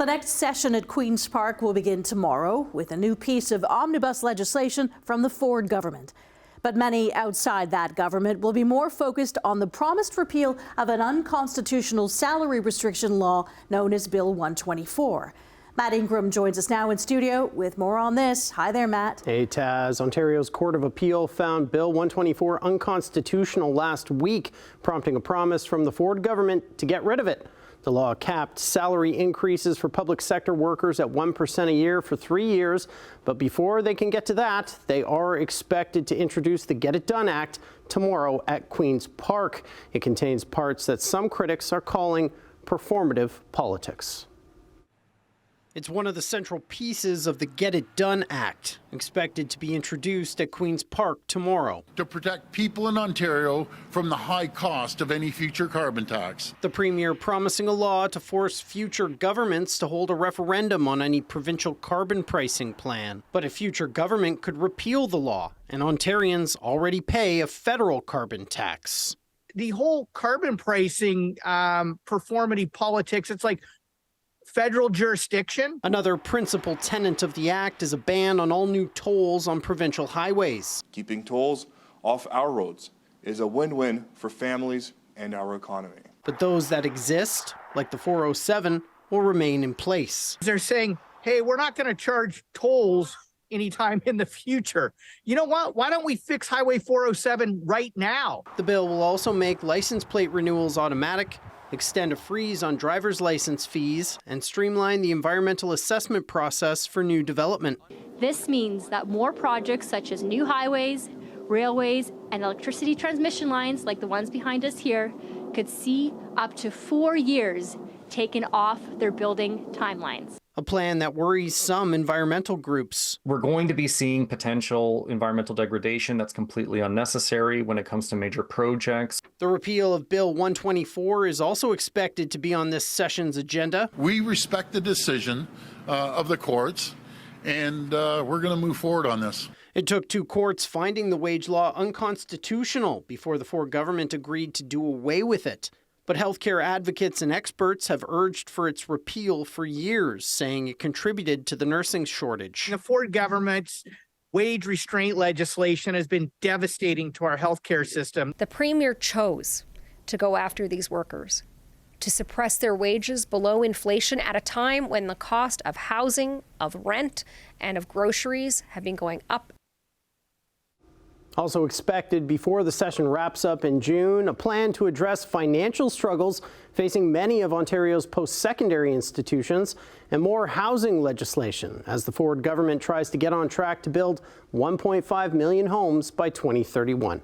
The next session at Queen's Park will begin tomorrow with a new piece of omnibus legislation from the Ford government. But many outside that government will be more focused on the promised repeal of an unconstitutional salary restriction law known as Bill 124. Matt Ingram joins us now in studio with more on this. Hi there, Matt. Hey, Taz. Ontario's Court of Appeal found Bill 124 unconstitutional last week, prompting a promise from the Ford government to get rid of it. The law capped salary increases for public sector workers at 1% a year for 3 years. But before they can get to that, they are expected to introduce the Get It Done Act tomorrow at Queen's Park. It contains parts that some critics are calling performative politics. It's one of the central pieces of the Get It Done Act, expected to be introduced at Queen's Park tomorrow. To protect people in Ontario from the high cost of any future carbon tax. The Premier promising a law to force future governments to hold a referendum on any provincial carbon pricing plan. But a future government could repeal the law, and Ontarians already pay a federal carbon tax. The whole carbon pricing, performative politics, it's like federal jurisdiction. Another principal tenet of the act is a ban on all new tolls on provincial highways. Keeping tolls off our roads is a win-win for families and our economy. But those that exist, like the 407, will remain in place. They're saying, hey, we're not going to charge tolls anytime in the future. You know what? Why don't we fix Highway 407 right now? The bill will also make license plate renewals automatic, extend a freeze on driver's license fees, and streamline the environmental assessment process for new development. This means that more projects such as new highways, railways, and electricity transmission lines like the ones behind us here could see up to 4 years taken off their building timelines. A plan that worries some environmental groups. We're going to be seeing potential environmental degradation that's completely unnecessary when it comes to major projects. The repeal of Bill 124 is also expected to be on this session's agenda. We respect the decision of the courts, and we're going to move forward on this. It took 2 courts finding the wage law unconstitutional before the Ford government agreed to do away with it. But healthcare advocates and experts have urged for its repeal for years, saying it contributed to the nursing shortage. The Ford government's wage restraint legislation has been devastating to our healthcare system. The Premier chose to go after these workers, to suppress their wages below inflation at a time when the cost of housing, of rent, and of groceries have been going up. Also expected before the session wraps up in June, a plan to address financial struggles facing many of Ontario's post-secondary institutions and more housing legislation as the Ford government tries to get on track to build 1.5 million homes by 2031.